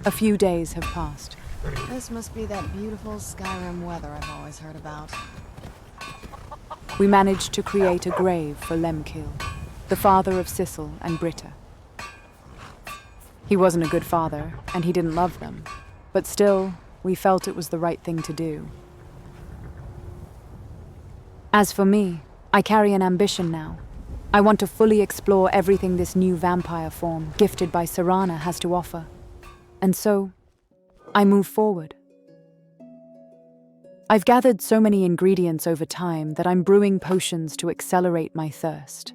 A few days have passed. This must be that beautiful Skyrim weather I've always heard about. We managed to create a grave for Lemkill, the father of Sissel and Britta. He wasn't a good father, and he didn't love them, but still, we felt it was the right thing to do. As for me, I carry an ambition now. I want to fully explore everything this new vampire form, gifted by Serana, has to offer. And so, I move forward. I've gathered so many ingredients over time that I'm brewing potions to accelerate my thirst.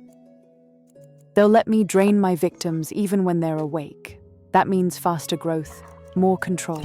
They'll let me drain my victims even when they're awake. That means faster growth, more control.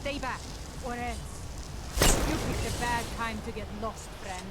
Stay back, or else. You picked a bad time to get lost, friend.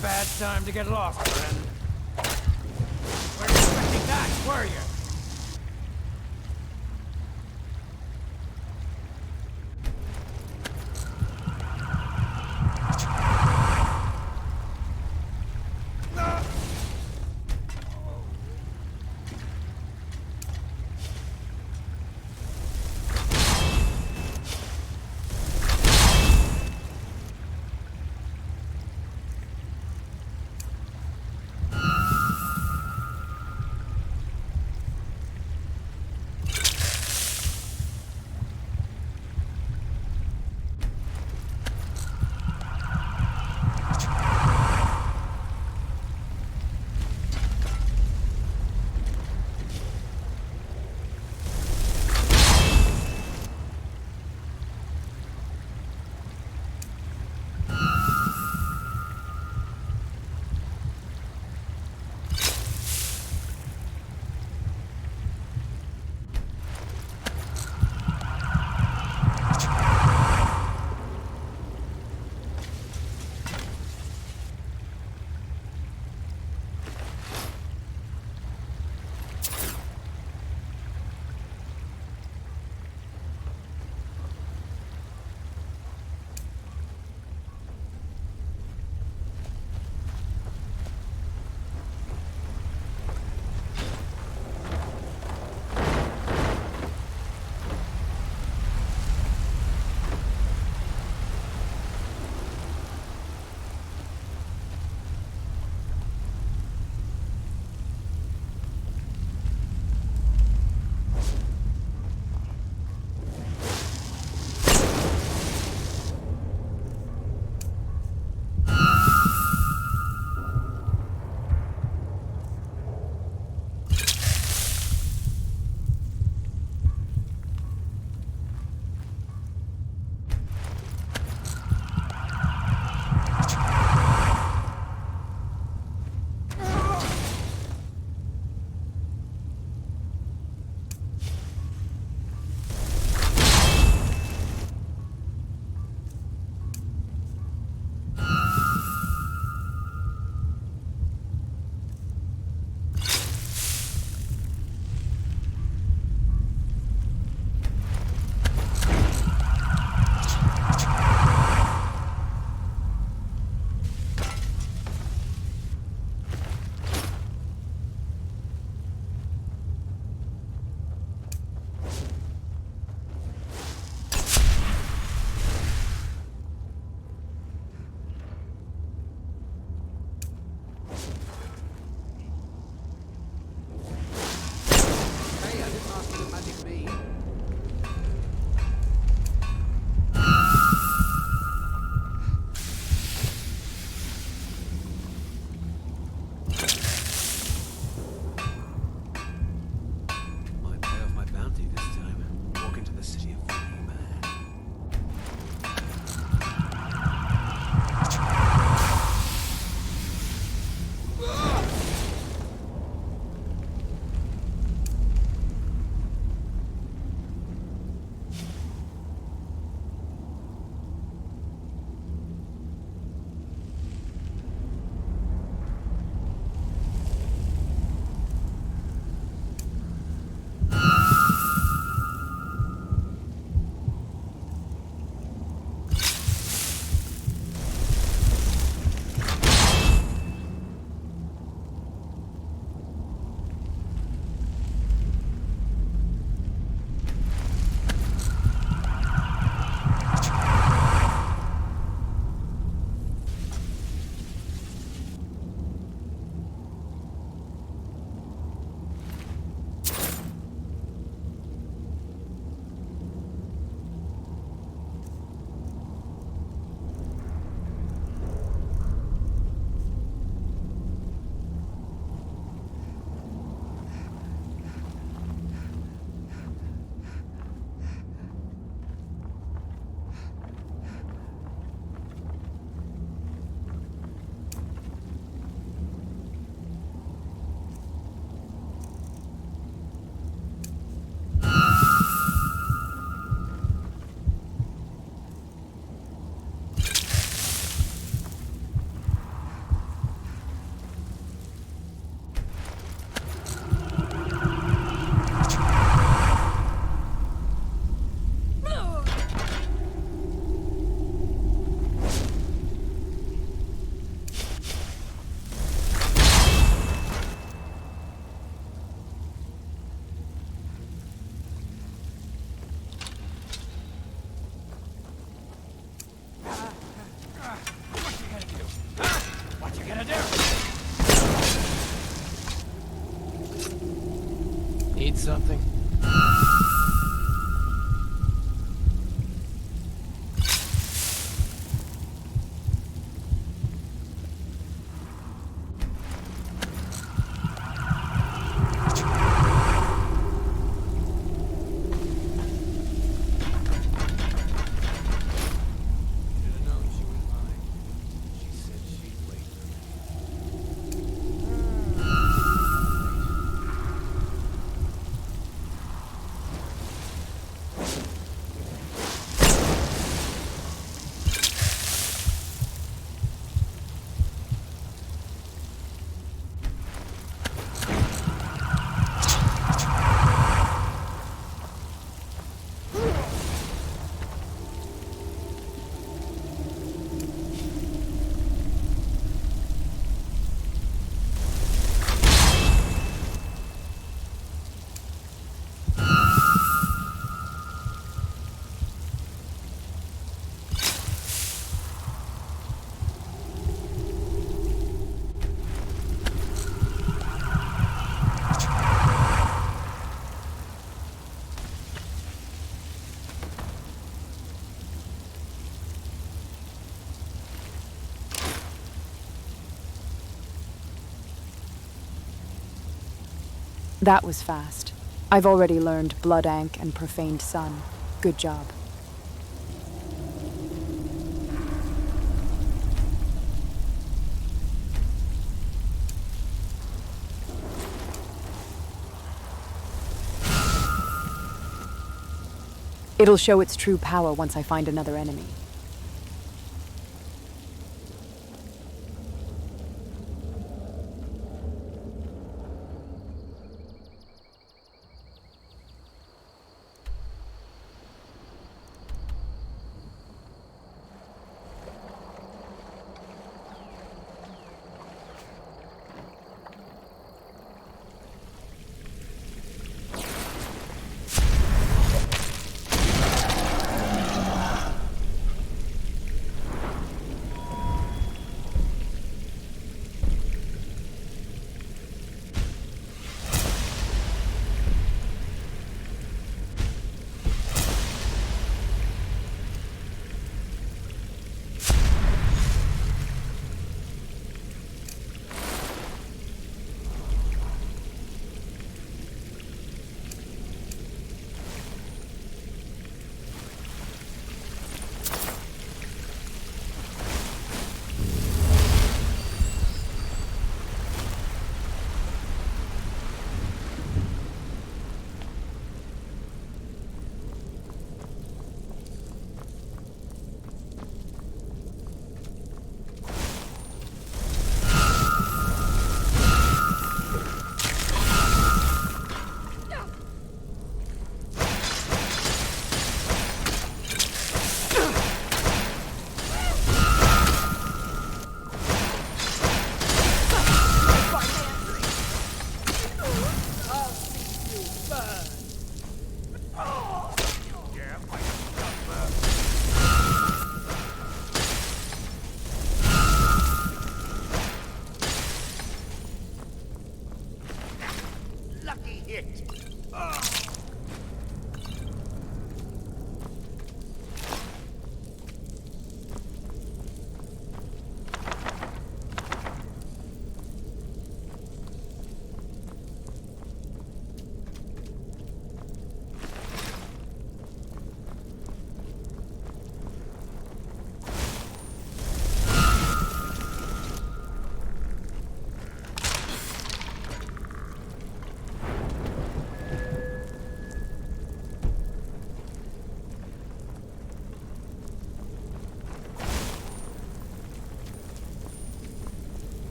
Bad time to get lost, friend. Weren't expecting that, were you? Need something? That was fast. I've already learned Blood Ankh and Profaned Sun. Good job. It'll show its true power once I find another enemy.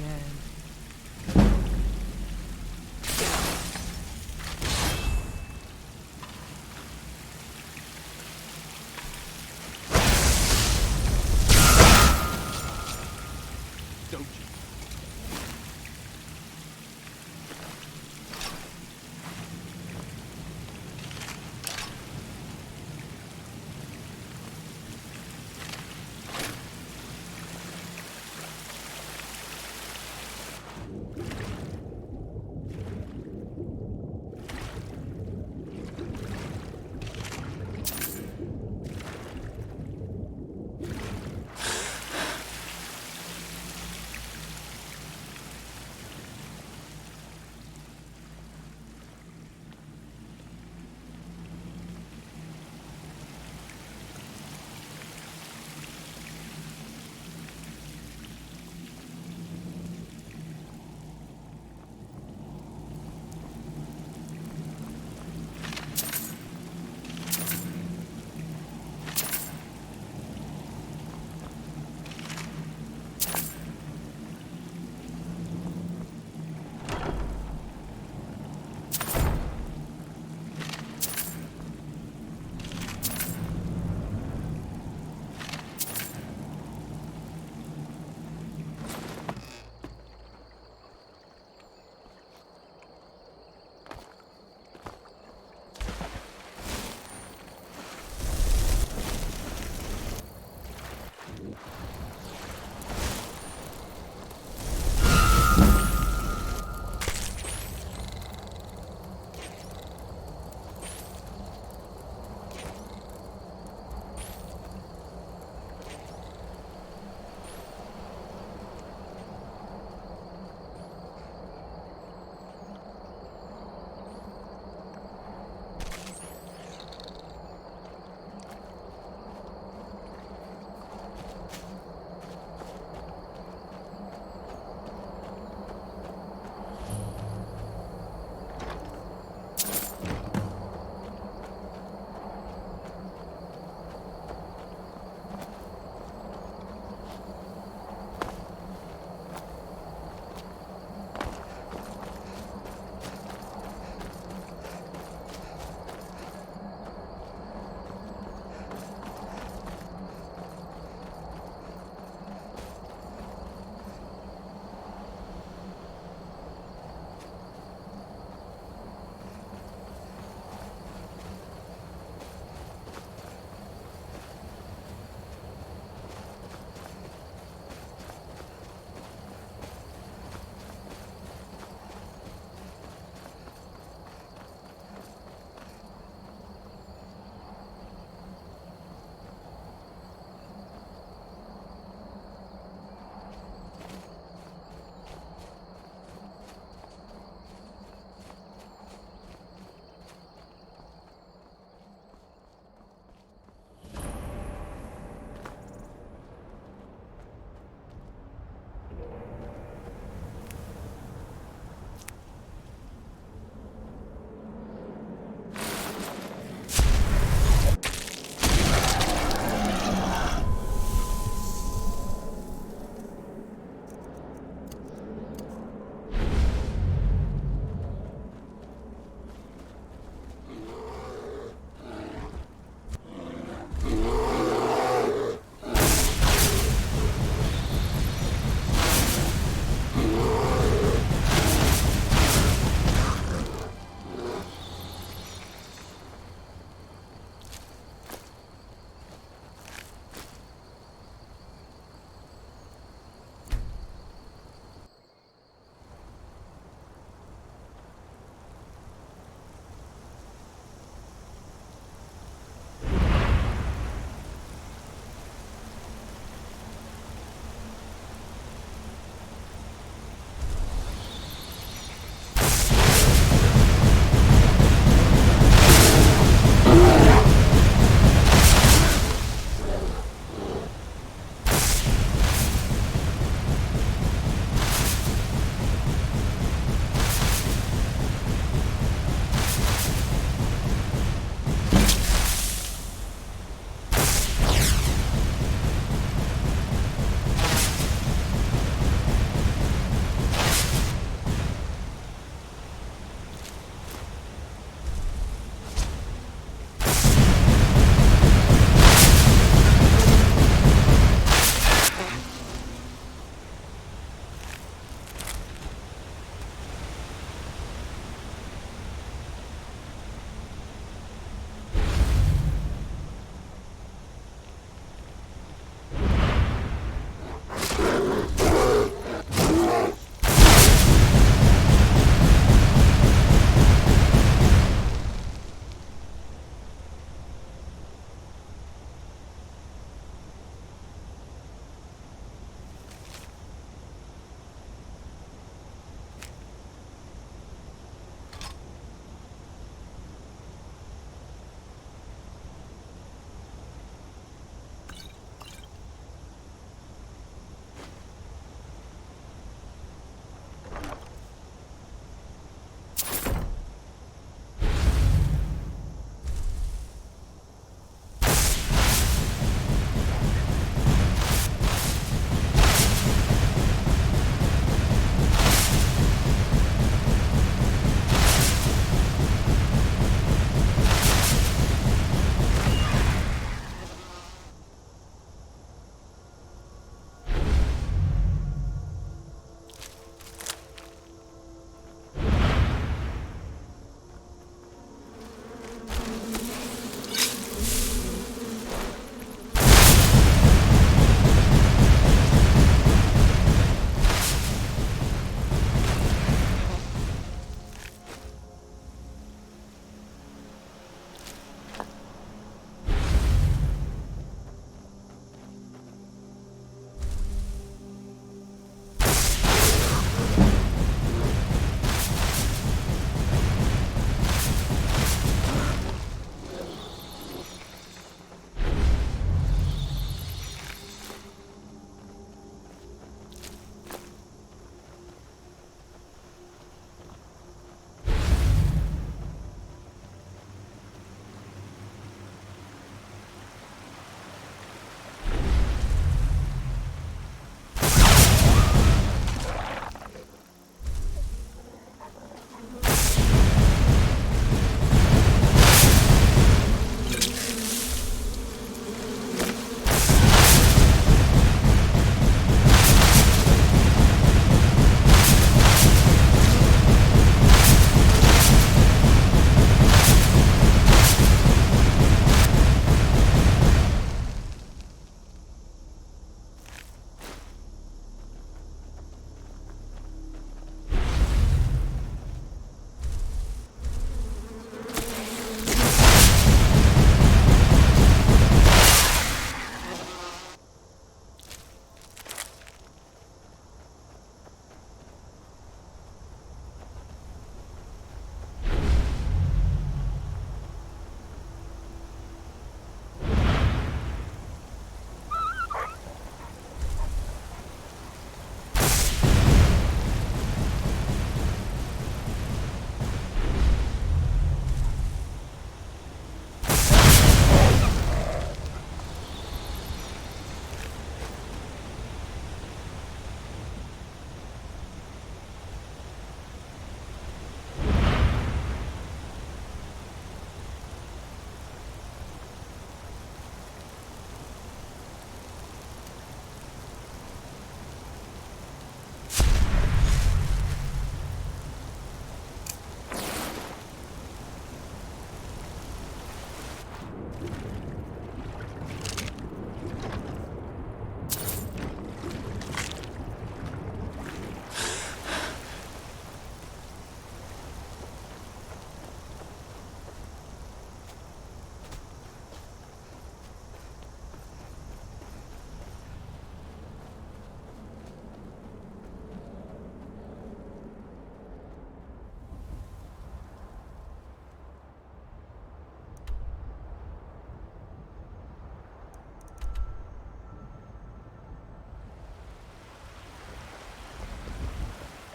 again. Don't you?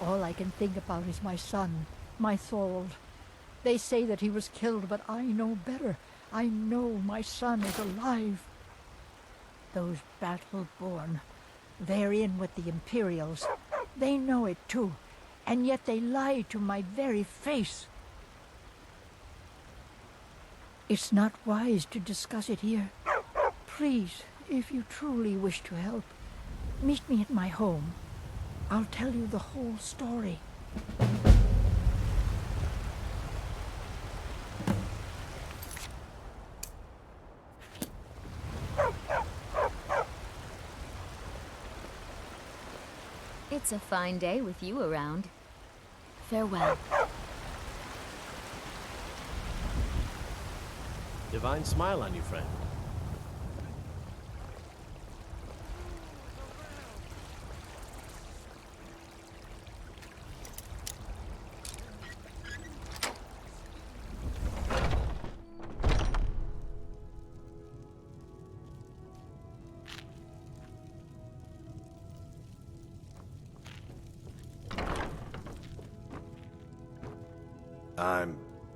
All I can think about is my son, my Thorold. They say that he was killed, but I know better. I know my son is alive. Those battle-born, they're in with the Imperials. They know it too, and yet they lie to my very face. It's not wise to discuss it here. Please, if you truly wish to help, meet me at my home. I'll tell you the whole story. It's a fine day with you around. Farewell. Divine smile on you, friend.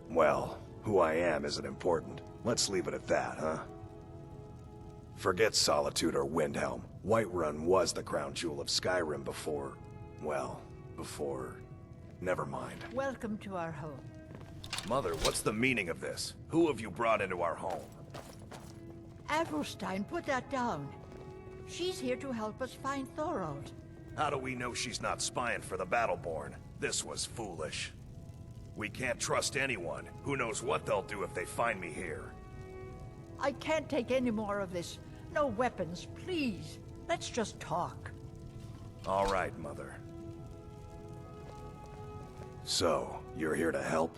Well, who I am isn't important. Let's leave it at that, huh? Forget Solitude or Windhelm. Whiterun was the crown jewel of Skyrim before... well, before... never mind. Welcome to our home. Mother, what's the meaning of this? Who have you brought into our home? Avrelstein, put that down. She's here to help us find Thorold. How do we know she's not spying for the Battleborn? This was foolish. We can't trust anyone. Who knows what they'll do if they find me here. I can't take any more of this. No weapons, please. Let's just talk. All right, Mother. So, you're here to help?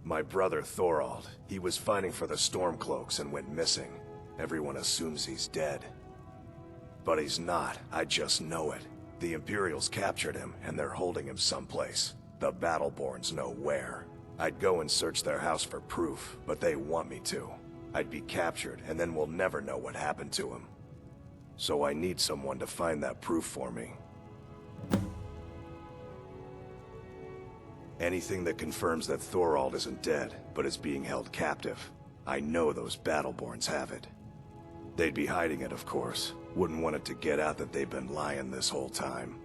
My brother Thorold, he was fighting for the Stormcloaks and went missing. Everyone assumes he's dead. But he's not, I just know it. The Imperials captured him, and they're holding him someplace. The Battleborns know where. I'd go and search their house for proof, but they want me to. I'd be captured, and then we'll never know what happened to him. So I need someone to find that proof for me. Anything that confirms that Thorold isn't dead, but is being held captive. I know those Battleborns have it. They'd be hiding it, of course. Wouldn't want it to get out that they've been lying this whole time.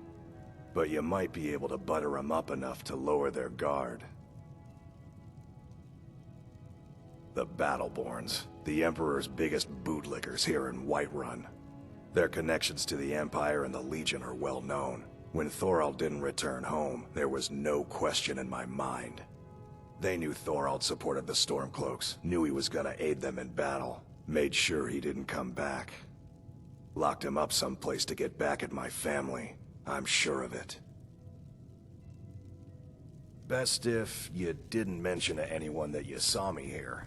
But you might be able to butter them up enough to lower their guard. The Battleborns, the Emperor's biggest bootlickers here in Whiterun. Their connections to the Empire and the Legion are well known. When Thorold didn't return home, there was no question in my mind. They knew Thorold supported the Stormcloaks, knew he was gonna aid them in battle, made sure he didn't come back. Locked him up someplace to get back at my family. I'm sure of it. Best if you didn't mention to anyone that you saw me here.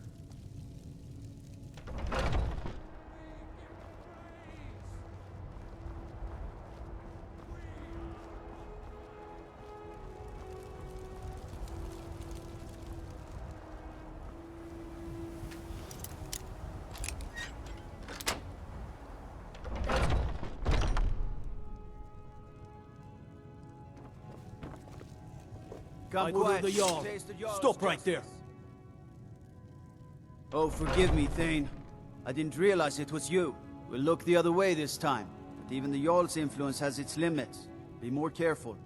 I order the Jarl. Stop right there. Oh, forgive me, Thane. I didn't realize it was you. We'll look the other way this time. But even the Jarl's influence has its limits. Be more careful.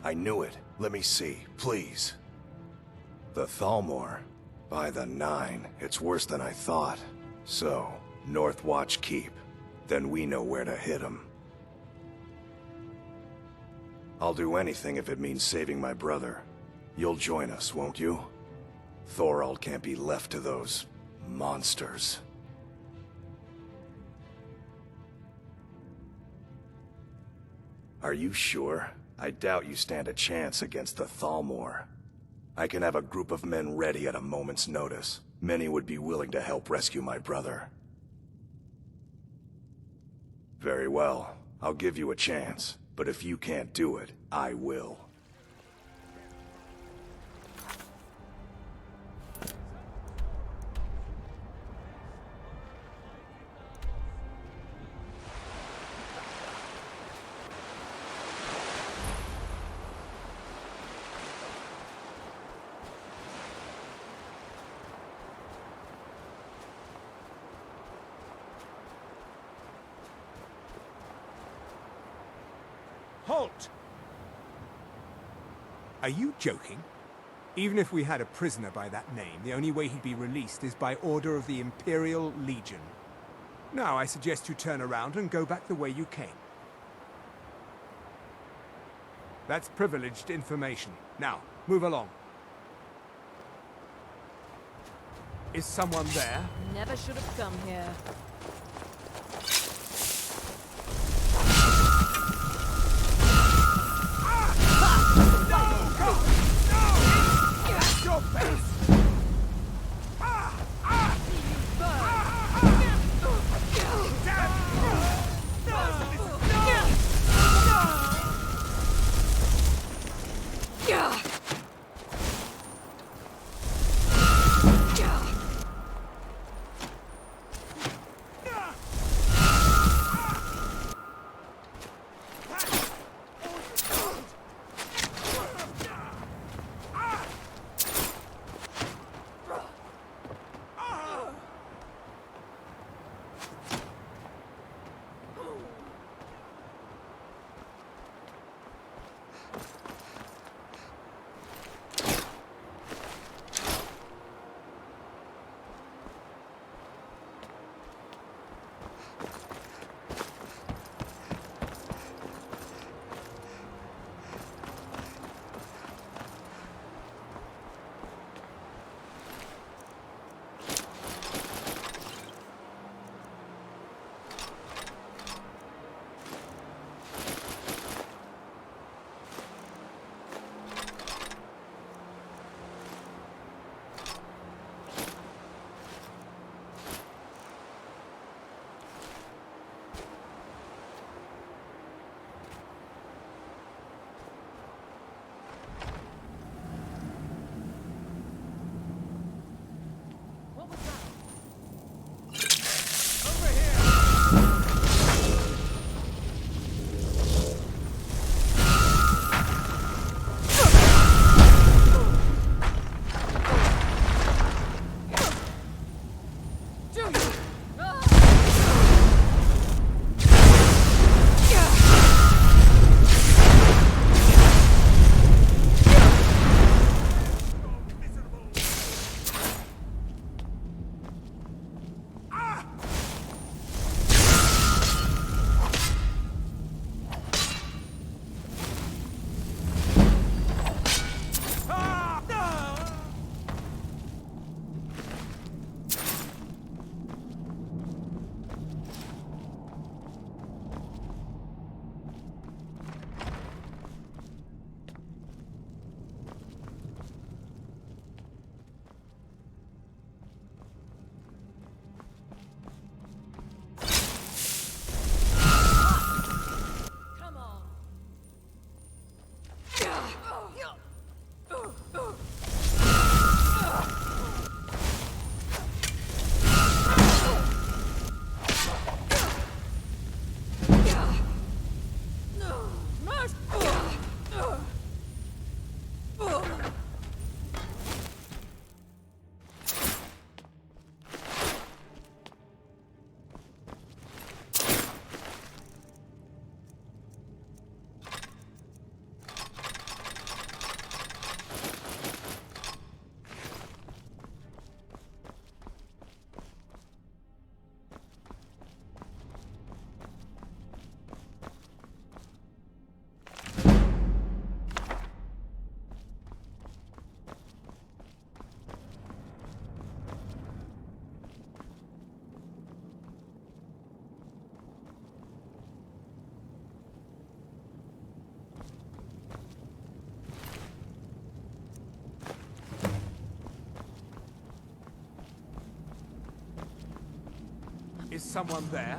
I knew it. Let me see, please. The Thalmor. By the 9, it's worse than I thought. So, Northwatch Keep. Then we know where to hit him. I'll do anything if it means saving my brother. You'll join us, won't you? Thorald can't be left to those monsters. Are you sure? I doubt you stand a chance against the Thalmor. I can have a group of men ready at a moment's notice. Many would be willing to help rescue my brother. Very well. I'll give you a chance. But if you can't do it, I will. Halt! Are you joking? Even if we had a prisoner by that name, the only way he'd be released is by order of the Imperial Legion. Now I suggest you turn around and go back the way you came. That's privileged information. Now, move along. Is someone there? Never should have come here. Your face! Is someone there?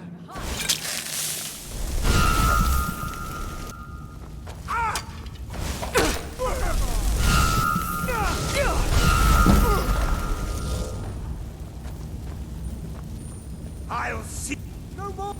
I'll see. No more.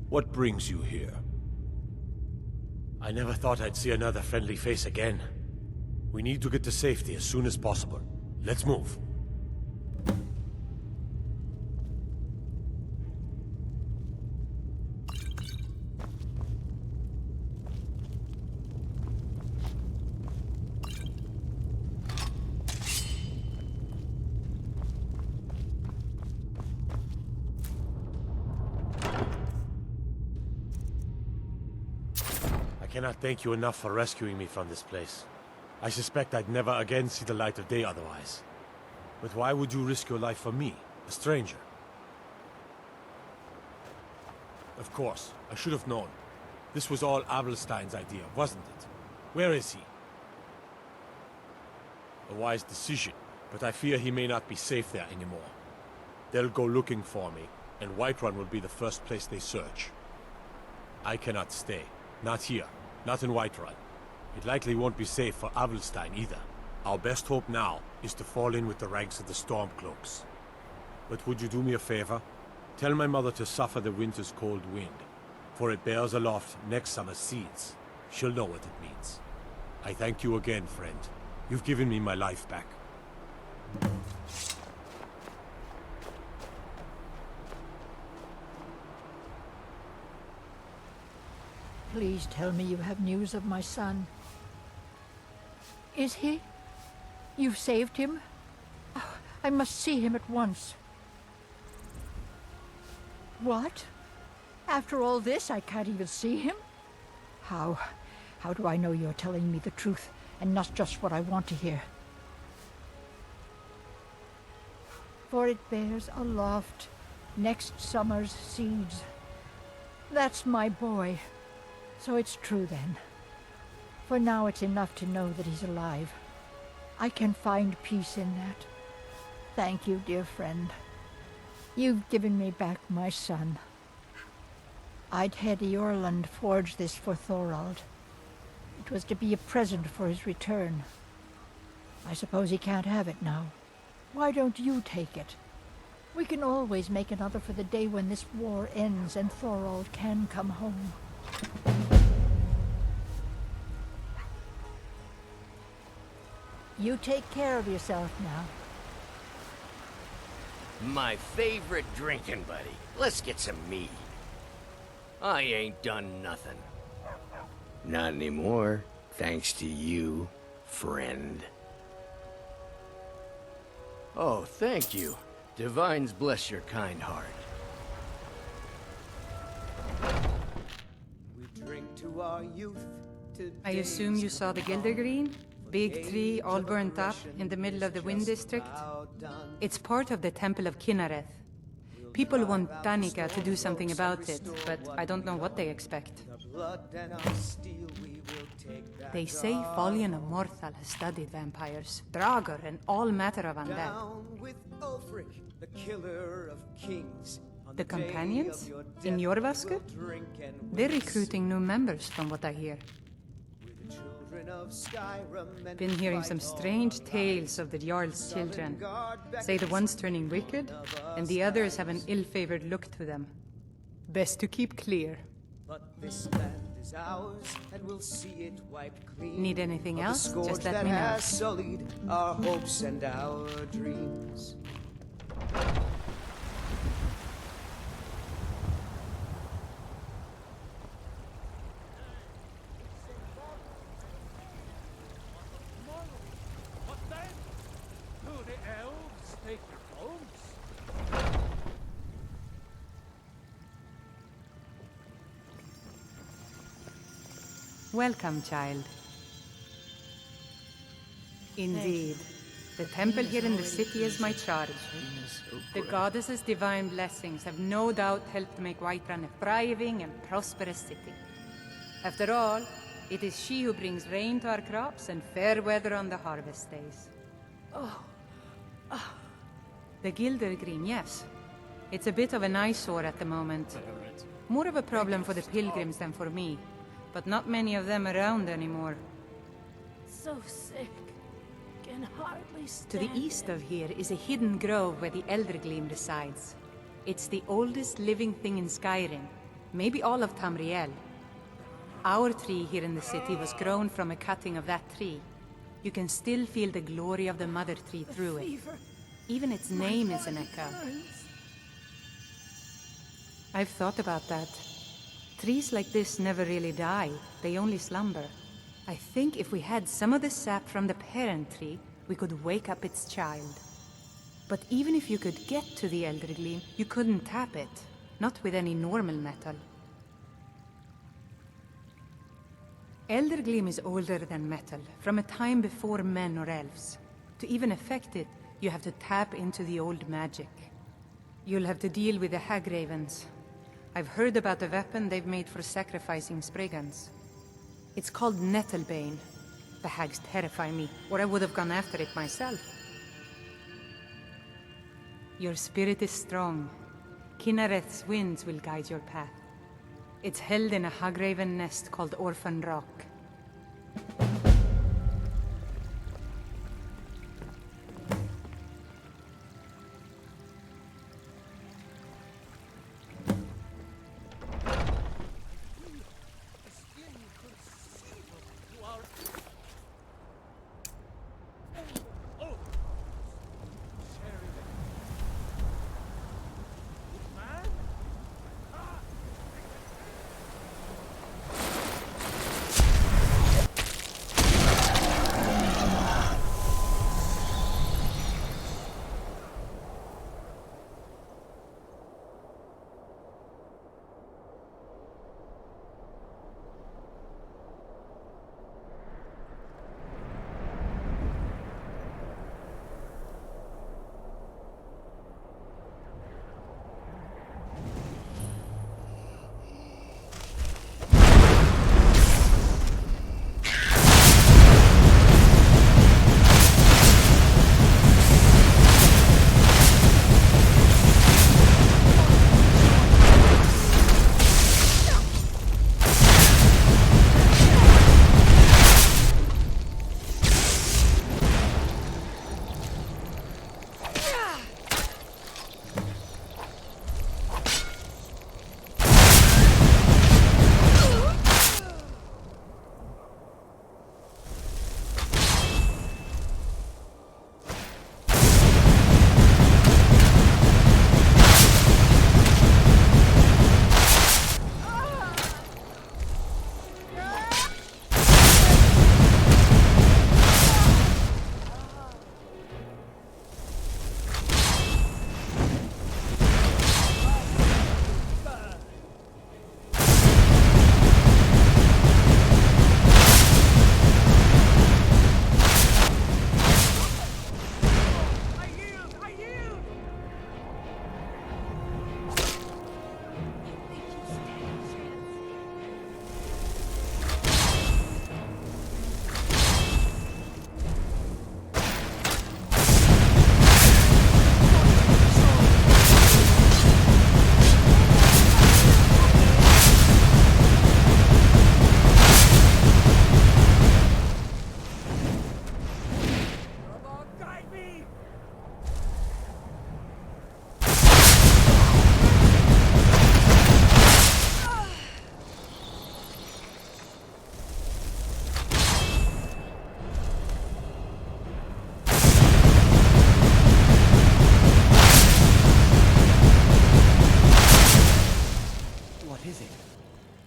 What brings you here? I never thought I'd see another friendly face again. We need to get to safety as soon as possible. Let's move. I cannot thank you enough for rescuing me from this place. I suspect I'd never again see the light of day otherwise. But why would you risk your life for me, a stranger? Of course, I should have known. This was all Avelstein's idea, wasn't it? Where is he? A wise decision, but I fear he may not be safe there anymore. They'll go looking for me, and Whiterun will be the first place they search. I cannot stay. Not here. Not in Whiterun. It likely won't be safe for Avelstein either. Our best hope now is to fall in with the ranks of the Stormcloaks. But would you do me a favor? Tell my mother to suffer the winter's cold wind, for it bears aloft next summer's seeds. She'll know what it means. I thank you again, friend. You've given me my life back. Please tell me you have news of my son. Is he? You've saved him? Oh, I must see him at once. What? After all this, I can't even see him? How do I know you're telling me the truth and not just what I want to hear? For it bears aloft Next summer's seeds. That's my boy. So it's true then. For now it's enough to know that he's alive. I can find peace in that. Thank you, dear friend. You've given me back my son. I'd had Eorlund forge this for Thorald. It was to be a present for his return. I suppose he can't have it now. Why don't you take it? We can always make another for the day when this war ends and Thorald can come home. You take care of yourself now. My favorite drinking buddy. Let's get some mead. I ain't done nothing. Not anymore, thanks to you, friend. Oh, thank you. Divines bless your kind heart. We drink to our youth. I assume you saw the Gildergreen? Big tree all burnt up in the middle of the Wind District. It's part of the Temple of Kinnareth. People want Danica to do something about it, but I don't know what they expect. They say Folion of Morthal has studied vampires, Draugr, and all matter of undead. The companions? In Jorvaskr? They're recruiting new members, from what I hear. Been hearing some strange tales of the Jarl's children. Say the one's turning wicked, and the others have an ill-favored look to them. Best to keep clear. But this land is ours, and we'll see it wiped clean. Need anything of else? the scourge Just let that me know. has sullied our hopes and our dreams. What then? Do the elves take your homes? Welcome, child. Indeed. The temple here in the city is my charge. The goddess's divine blessings have no doubt helped make Whiterun a thriving and prosperous city. After all, it is she who brings rain to our crops and fair weather on the harvest days. The Gildergreen, yes. It's a bit of an eyesore at the moment. More of a problem for the pilgrims than for me, but not many of them around anymore. So sick. Can hardly stand. To the east of here is a hidden grove where the Eldergleam resides. It's the oldest living thing in Skyrim, maybe all of Tamriel. Our tree here in the city was grown from a cutting of that tree. You can still feel the glory of the mother tree through it. Even its name is an echo. I've thought about that. Trees like this never really die, they only slumber. I think if we had some of the sap from the parent tree, we could wake up its child. But even if you could get to the Eldergleam, you couldn't tap it. Not with any normal metal. Eldergleam is older than metal, from a time before men or elves. To even affect it, you have to tap into the old magic. You'll have to deal with the Hagravens. I've heard about the weapon they've made for sacrificing Spriggans. It's called Nettlebane. The hags terrify me, or I would have gone after it myself. Your spirit is strong. Kinnareth's winds will guide your path. It's held in a Hagraven nest called Orphan Rock.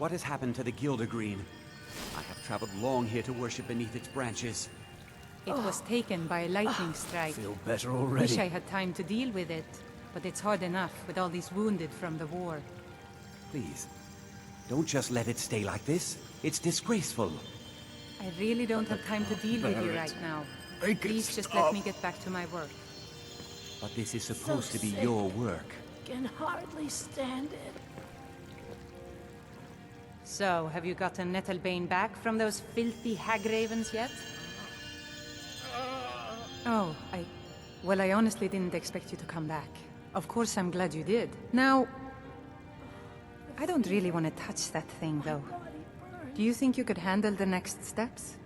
what has happened to the Gildergreen? I have traveled long here to worship beneath its branches. It was taken by a lightning strike. Feel better already? Wish I had time to deal with it, but it's hard enough with all these wounded from the war. Please, don't just let it stay like this. It's disgraceful. I really don't have time to deal with you right now. Please just let me get back to my work. But this is supposed to be your work. Can hardly stand it. So, have you gotten Nettlebane back from those filthy hag-ravens yet? Oh, Well, I honestly didn't expect you to come back. Of course I'm glad you did. Now... I don't really want to touch that thing, though. Do you think you could handle the next steps?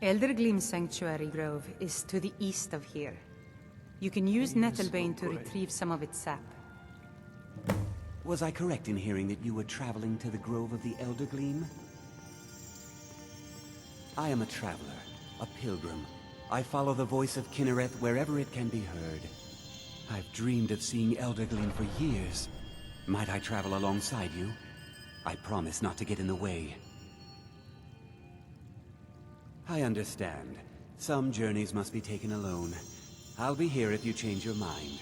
Eldergleam's Sanctuary Grove is to the east of here. You can use Nettlebane to retrieve some of its sap. Was I correct in hearing that you were traveling to the Grove of the Eldergleam? I am a traveler, a pilgrim. I follow the voice of Kinnereth wherever it can be heard. I've dreamed of seeing Eldergleam for years. Might I travel alongside you? I promise not to get in the way. I understand. Some journeys must be taken alone. I'll be here if you change your mind.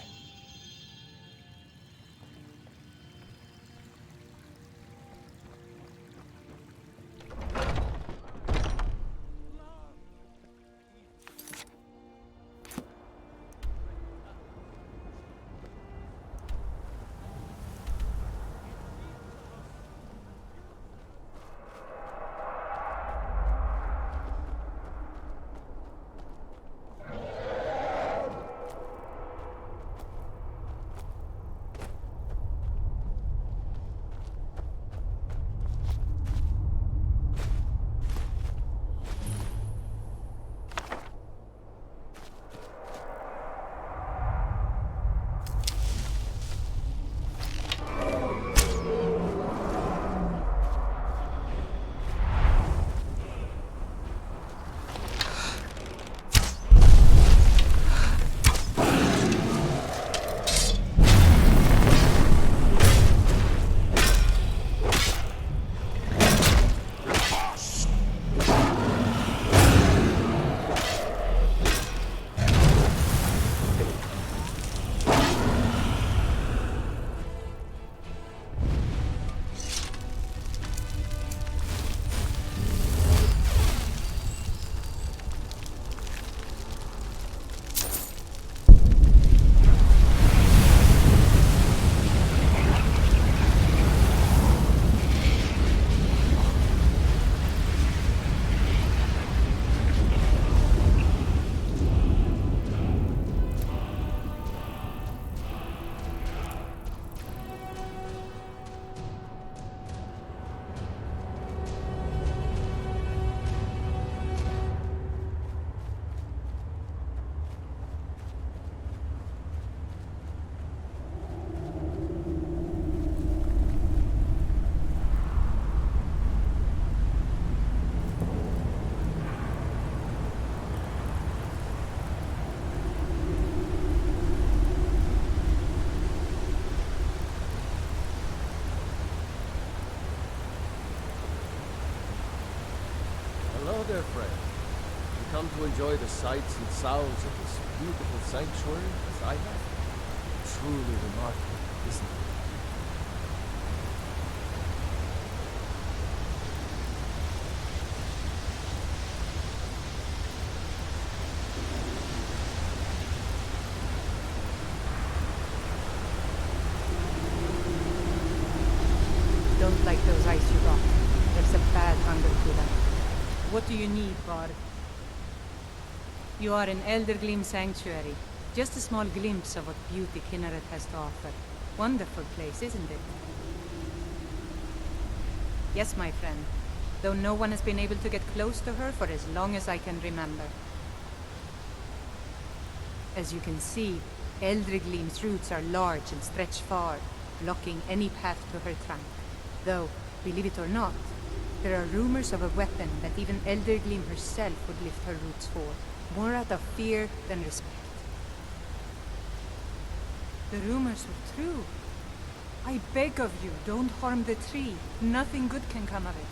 Hello there, friend. You come to enjoy the sights and sounds of this beautiful sanctuary as I have? Truly remarkable, isn't it? Don't like those ice you got. There's a bad hunger to them. What do you need, Bard? You are in Eldergleam Sanctuary. Just a small glimpse of what beauty Kinnereth has to offer. Wonderful place, isn't it? Yes, my friend. Though no one has been able to get close to her for as long as I can remember. As you can see, Eldergleam's roots are large and stretch far, blocking any path to her trunk. Though, believe it or not, there are rumors of a weapon that even Eldergleam herself would lift her roots for, more out of fear than respect. The rumors were true. I beg of you, don't harm the tree. Nothing good can come of it.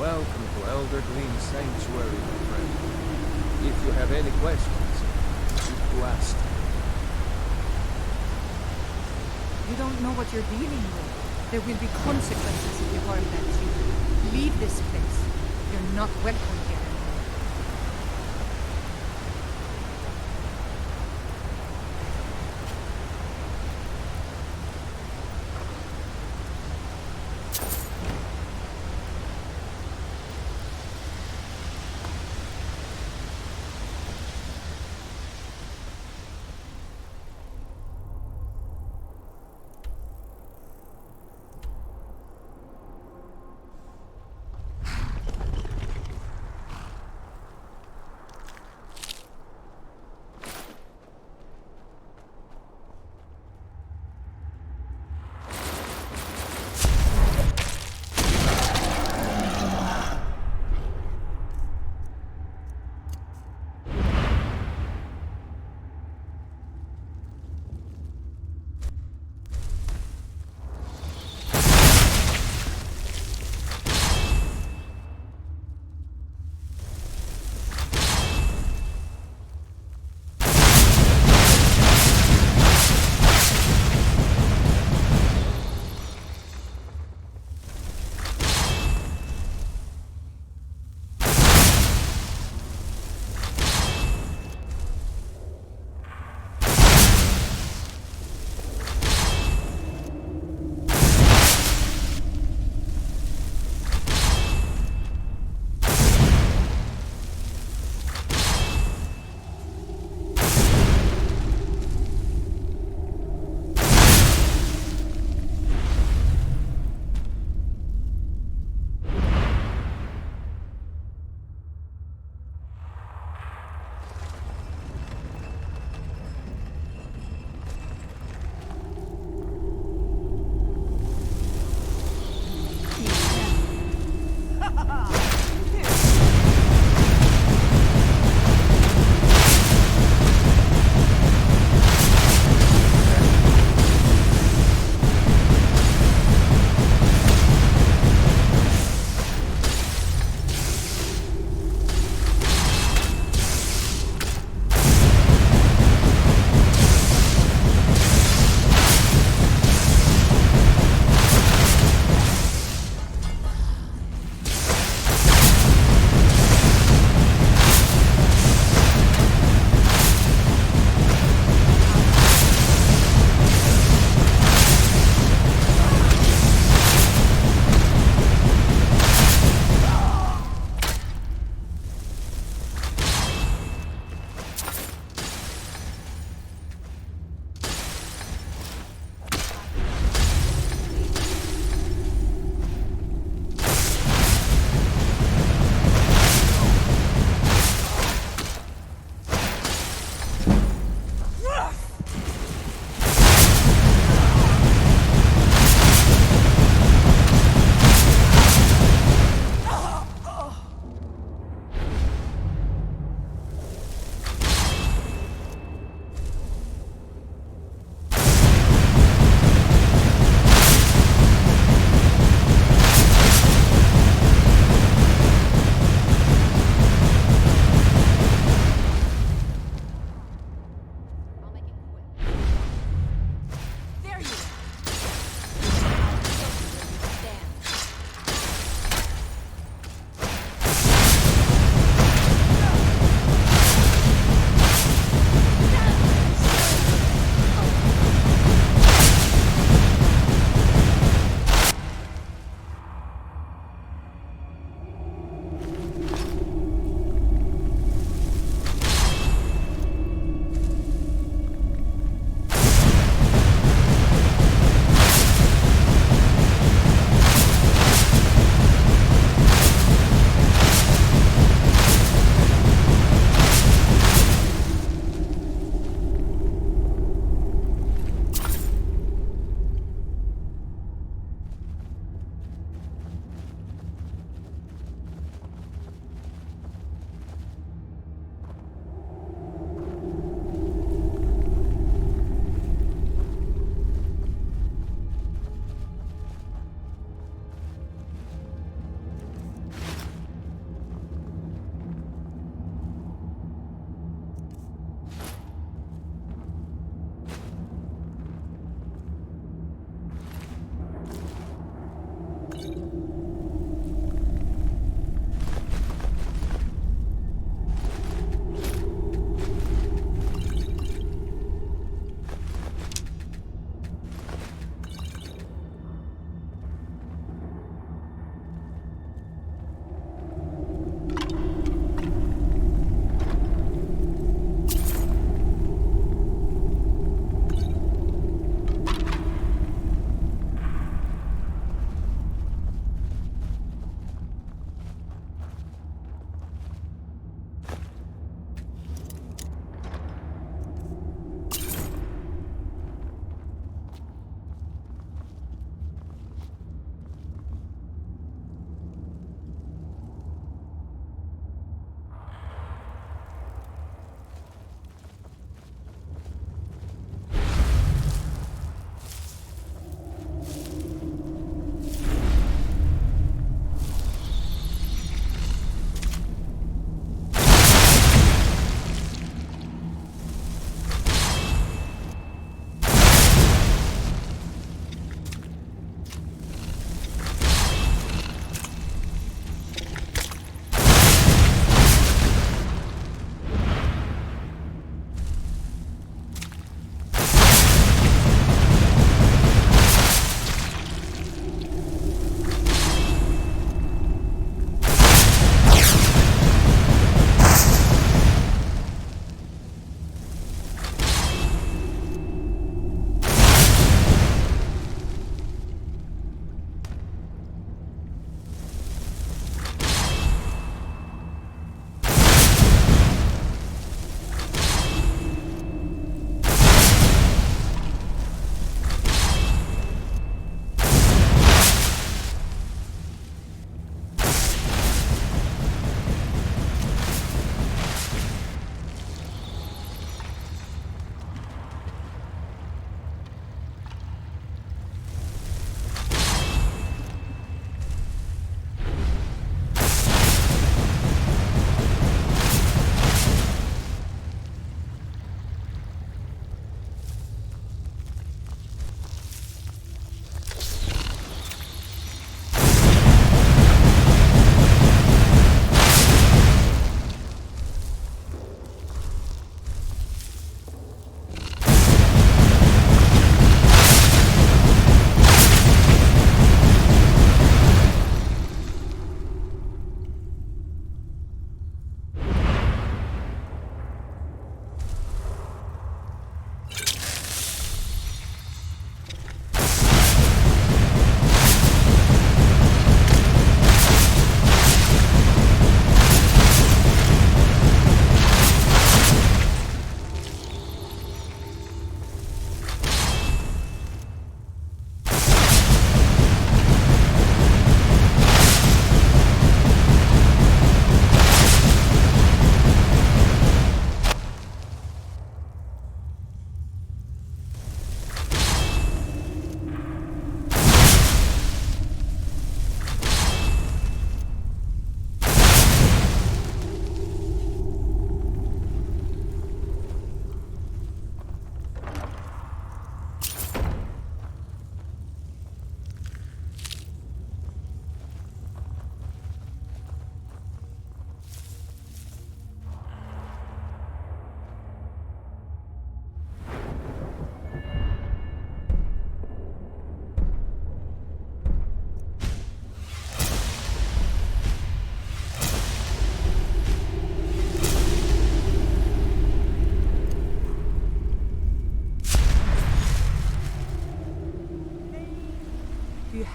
Welcome to Elder Gleam Sanctuary, my friend. If you have any questions, you to ask. You don't know what you're dealing with. There will be consequences if you harm that tree. Leave this place. You're not welcome here.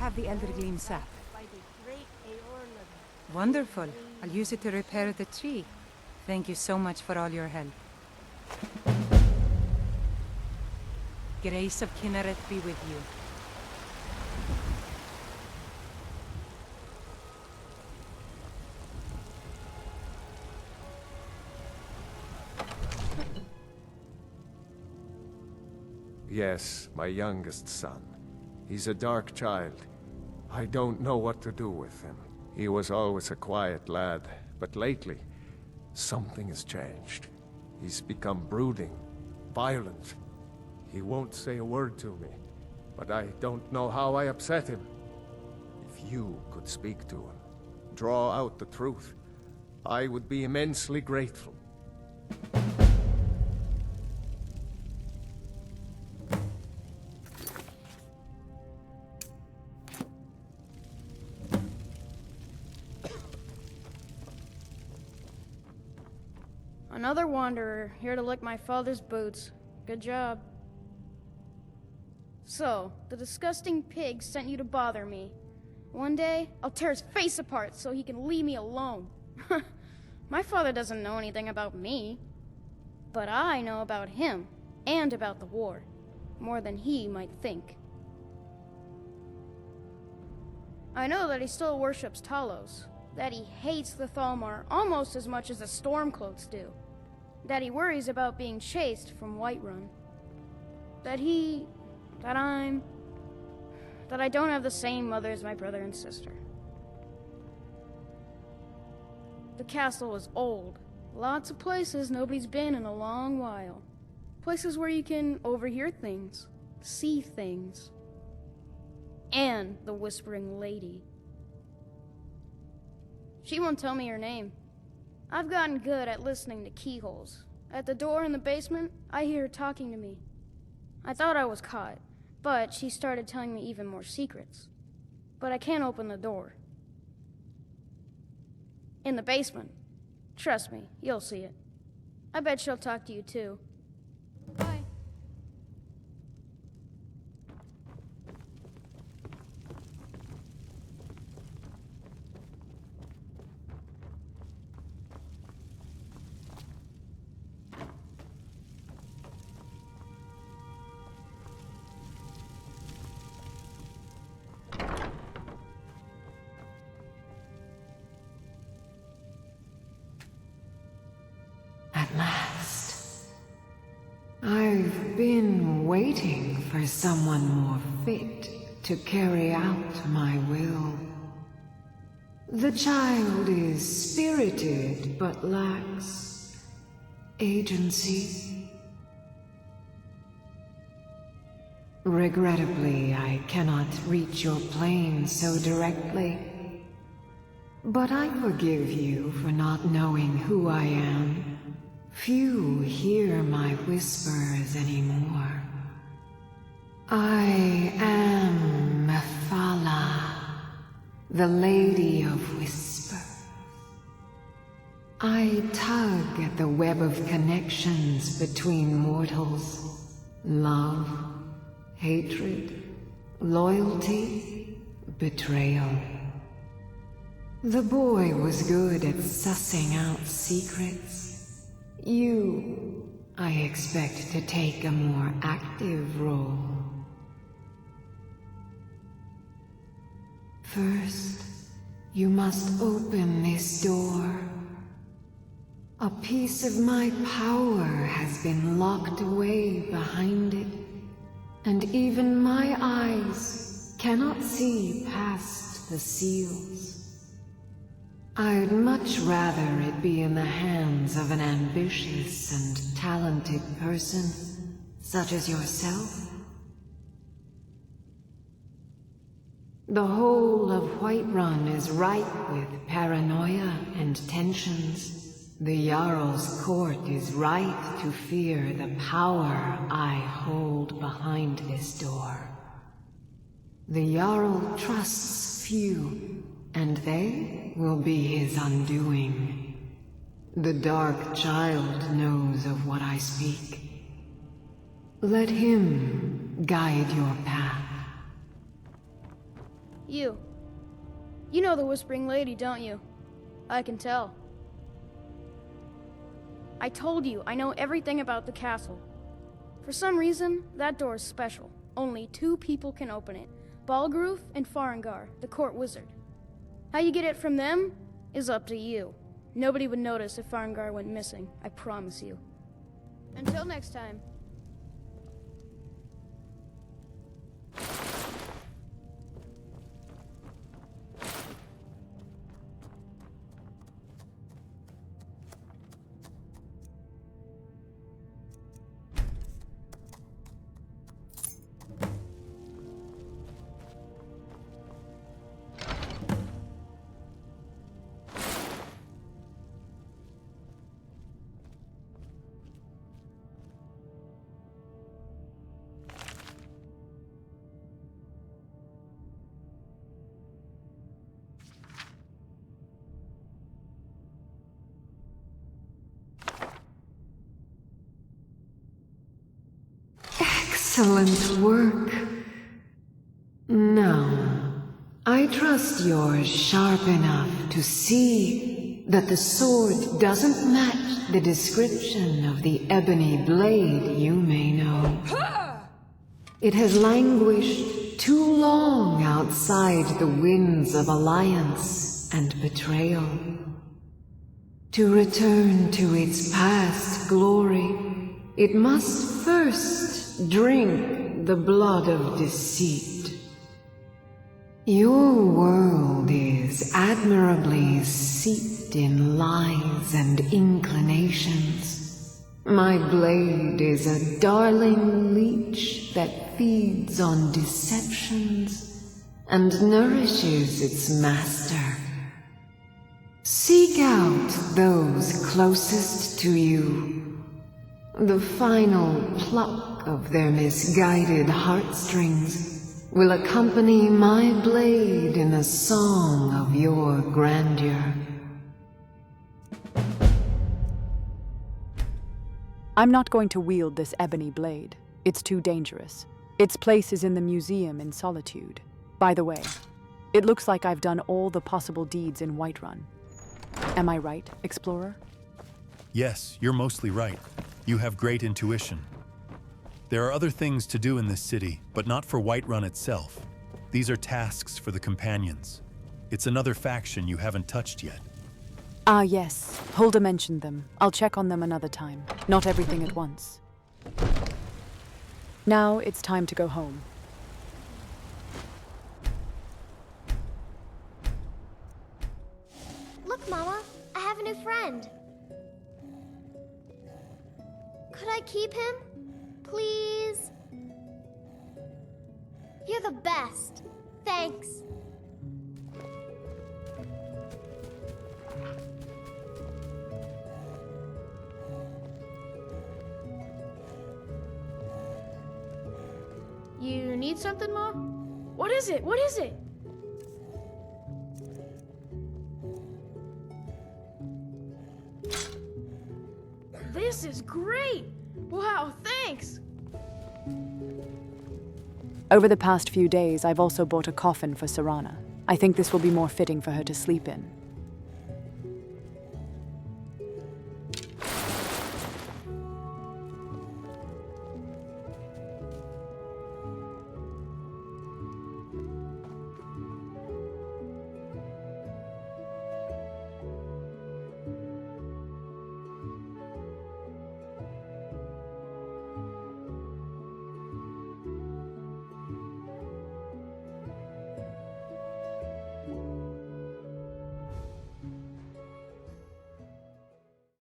have the Eldergleam sap. Wonderful. I'll use it to repair the tree. Thank you so much for all your help. Grace of Kinneret be with you. Yes, my youngest son. He's a dark child. I don't know what to do with him. He was always a quiet lad, but lately, something has changed. He's become brooding, violent. He won't say a word to me, but I don't know how I upset him. If you could speak to him, draw out the truth, I would be immensely grateful. Another wanderer, here to lick my father's boots. Good job. So, the disgusting pig sent you to bother me. One day, I'll tear his face apart so he can leave me alone. My father doesn't know anything about me. But I know about him, and about the war. More than he might think. I know that he still worships Talos. That he hates the Thalmor almost as much as the Stormcloaks do. That he worries about being chased from Whiterun. That I don't have the same mother as my brother and sister. The castle is old. Lots of places nobody's been in a long while. Places where you can overhear things, see things. And the Whispering Lady. She won't tell me her name. I've gotten good at listening to keyholes. At the door in the basement, I hear her talking to me. I thought I was caught, but she started telling me even more secrets. But I can't open the door. In the basement. Trust me, you'll see it. I bet she'll talk to you too. Bye. At last. I've been waiting for someone more fit to carry out my will. The child is spirited but lacks agency. Regrettably, I cannot reach your plane so directly. But I forgive you for not knowing who I am. Few hear my whispers anymore. I am Mephala, the Lady of Whisper. I tug at the web of connections between mortals. Love, hatred, loyalty, betrayal. The boy was good at sussing out secrets. You, I expect to take a more active role. First, you must open this door. A piece of my power has been locked away behind it, and even my eyes cannot see past the seals. I'd much rather it be in the hands of an ambitious and talented person, such as yourself. The whole of Whiterun is ripe with paranoia and tensions. The Jarl's court is right to fear the power I hold behind this door. The Jarl trusts few, and they will be his undoing. The Dark Child knows of what I speak. Let him guide your path. You. You know the Whispering Lady, don't you? I can tell. I told you, I know everything about the castle. For some reason, that door is special. Only 2 people can open it. Balgroof and Farengar, the court wizard. How you get it from them is up to you. Nobody would notice if Farengar went missing, I promise you. Until next time. Excellent work. Now, I trust you're sharp enough to see that the sword doesn't match the description of the ebony blade you may know. It has languished too long outside the winds of alliance and betrayal. To return to its past glory, it must first drink the blood of deceit. Your world is admirably steeped in lies and inclinations. My blade is a darling leech that feeds on deceptions and nourishes its master. Seek out those closest to you. The final pluck of their misguided heartstrings will accompany my blade in a song of your grandeur. I'm not going to wield this ebony blade. It's too dangerous. Its place is in the museum in Solitude. By the way, it looks like I've done all the possible deeds in Whiterun. Am I right, Explorer? Yes, you're mostly right. You have great intuition. There are other things to do in this city, but not for Whiterun itself. These are tasks for the companions. It's another faction you haven't touched yet. Ah, yes. Hulda mentioned them. I'll check on them another time. Not everything at once. Now it's time to go home. Look, Mama, I have a new friend. Could I keep him? Please? You're the best. Thanks. You need something, Ma? What is it? What is it? This is great! Wow, thanks! Over the past few days, I've also bought a coffin for Serana. I think this will be more fitting for her to sleep in.